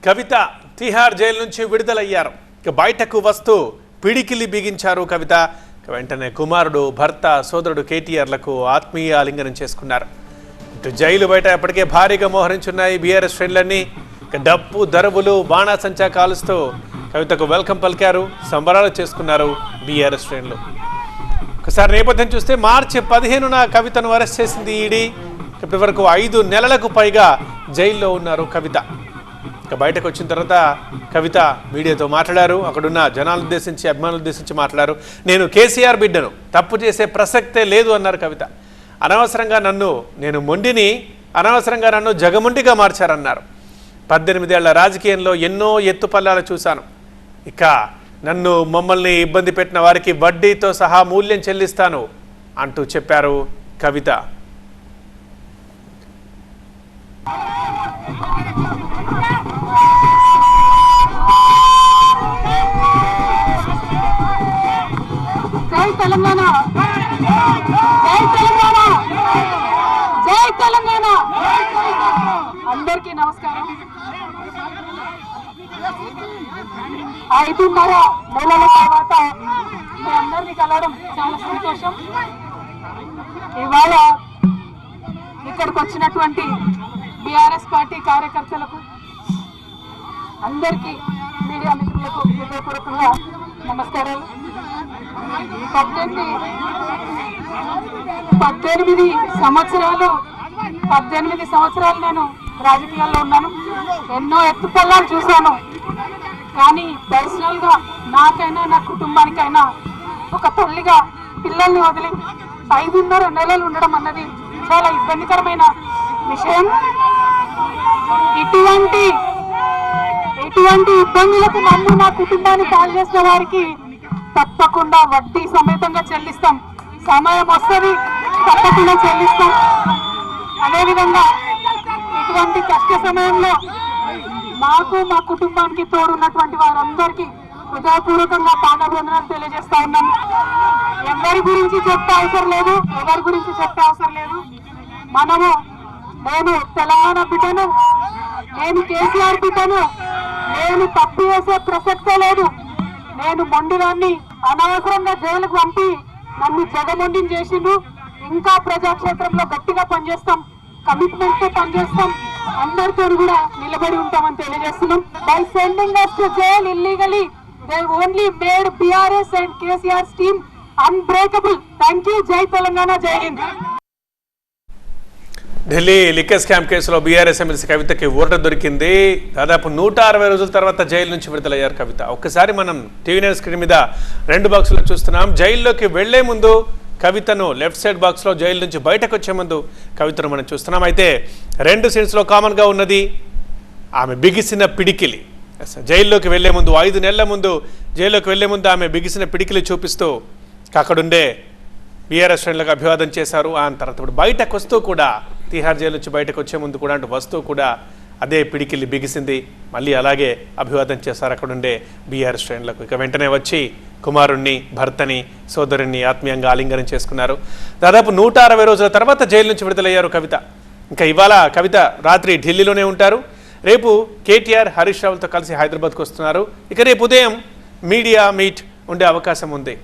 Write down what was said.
కవిత Tihar jail నుంచి విడుదలయ్యారు. ఇక బయటకు వస్తూ పిడికిలి బిగించారు కవిత. వెంటనే కుమారుడు, భర్త, సోదరుడు కేటీఆర్లకు ఆత్మీయ ఆలింగనం చేసుకున్నారు. ఇటు జైలు బయట ఇప్పటికే భారీగా మోహరించున్నాయి బీఆర్ఎస్ శ్రేణులన్నీ. డప్పు దరువులు, బాణాసంచా కాలుస్తూ కవితకు వెల్కమ్ పలికారు, సంబరాలు చేసుకున్నారు బీఆర్ఎస్ శ్రేణులు. ఒకసారి నేపథ్యం చూస్తే మార్చి 15న కవితను అరెస్ట్ చేసింది ఈడీ. ఇప్పటి వరకు 5 నెలలకు పైగా జైల్లో ఉన్నారు కవిత. ఇక బయటకు వచ్చిన తర్వాత కవిత మీడియాతో మాట్లాడారు. అక్కడున్న జనాలను ఉద్దేశించి, అభిమానులు ఉద్దేశించి మాట్లాడారు. నేను కేసీఆర్ బిడ్డను, తప్పు చేసే ప్రసక్తే లేదు అన్నారు కవిత. అనవసరంగా నేను మొండిని, అనవసరంగా నన్ను జగమొండిగా మార్చారన్నారు. 18 ఏళ్ల రాజకీయంలో ఎన్నో ఎత్తుపల్లాలు చూశాను. ఇక మమ్మల్ని ఇబ్బంది పెట్టిన వారికి వడ్డీతో సహా మూల్యం చెల్లిస్తాను అంటూ చెప్పారు కవిత. జై తెలంగాణ, జై తెలంగాణ, జై తెలంగాణ. అందరికీ నమస్కారం. 5.5 నెలల తర్వాత మీ అందరినీ కలవడం చాలా సంతోషం. ఇవాళ ఇక్కడికి వచ్చినటువంటి బీఆర్ఎస్ పార్టీ కార్యకర్తలకు, అందరికీ, మీడియా మిత్రులకు హృదయపూర్వకంగా నమస్కారాలు. 18 సంవత్సరాలు నేను రాజకీయాల్లో ఉన్నాను. ఎన్నో ఎత్తుపల్లాలు చూశాను. కానీ పర్సనల్గా నాకైనా, నా కుటుంబానికైనా, ఒక తల్లిగా పిల్లల్ని వదిలి 5.5 నెలలు ఉండడం అన్నది చాలా ఇబ్బందికరమైన విషయం. ఇటువంటి ఇబ్బందులకు నన్ను, నా కుటుంబాన్ని పాలు చేసిన వారికి తప్పకుండా వడ్డీ సమేతంగా చెల్లిస్తాం. సమయం వస్తుంది, తప్పకుండా చెల్లిస్తాం. అదేవిధంగా ఇటువంటి కష్ట సమయంలో మాకు, మా కుటుంబానికి తోడున్నటువంటి వారందరికీ హృదయపూర్వకంగా పాదాభివందనాలు తెలియజేస్తా ఉన్నాను. ఎవరి గురించి చెప్పే అవసరం లేదు. నేను తెలంగాణ బిడ్డను, నేను కేసీఆర్ బిడ్డను, నేను తప్పు చేసే ప్రసక్తే లేదు. నేను మొండిదాన్ని, అనవసరంగా జైలుకు పంపి నన్ను జగమొండిని చేసిండు. ఇంకా ప్రజాక్షేత్రంలో గట్టిగా పనిచేస్తాం, కమిట్మెంట్ తో పనిచేస్తాం, అందరితో కూడా నిలబడి ఉంటామని తెలియజేస్తున్నాం. By sending us to jail illegally, they only made BRS and KCR's team unbreakable. Thank you. జై తెలంగాణ, జై హింద్. ఢిల్లీ లిక్కర్ స్కామ్ కేసులో బీఆర్ఎస్ ఎమ్మెల్సీ కవితకి ఊరట దొరికింది. దాదాపు 160 రోజుల తర్వాత జైలు నుంచి విడుదలయ్యారు కవిత. ఒక్కసారి మనం టీవీ నైన్ స్క్రీన్ మీద 2 బాక్సులు చూస్తున్నాం. జైల్లోకి వెళ్లే ముందు కవితను, లెఫ్ట్ సైడ్ బాక్స్లో జైలు నుంచి బయటకు వచ్చే ముందు కవితను మనం చూస్తున్నాం. అయితే 2 సీన్స్లో కామన్గా ఉన్నది ఆమె బిగిసిన పిడికిలి. జైల్లోకి వెళ్లే ముందు, 5 నెలల ముందు జైల్లోకి వెళ్లే ముందు ఆమె బిగిసిన పిడికిలి చూపిస్తూ అక్కడుండే బీఆర్ఎస్ శ్రేణులకు అభివాదం చేశారు. ఆ తర్వాత ఇప్పుడు బయటకు వస్తూ కూడా, తిహార్ జైలు నుంచి బయటకు వచ్చే ముందు కూడా, అంటూ వస్తూ కూడా అదే పిడికిలి బిగిసింది. మళ్ళీ అలాగే అభివాదం చేశారు అక్కడుండే బీఆర్ఎస్ శ్రేణులకు. ఇక వెంటనే వచ్చి కుమారుణ్ణి, భర్తని, సోదరుణ్ణి ఆత్మీయంగా ఆలింగనం చేసుకున్నారు. దాదాపు 160 రోజుల తర్వాత జైలు నుంచి విడుదలయ్యారు కవిత. ఇంకా ఇవాళ కవిత రాత్రి ఢిల్లీలోనే ఉంటారు. రేపు కేటీఆర్, హరీష్ రావులతో కలిసి హైదరాబాద్కు వస్తున్నారు. ఇక రేపు ఉదయం మీడియా మీట్ ఉండే అవకాశం ఉంది.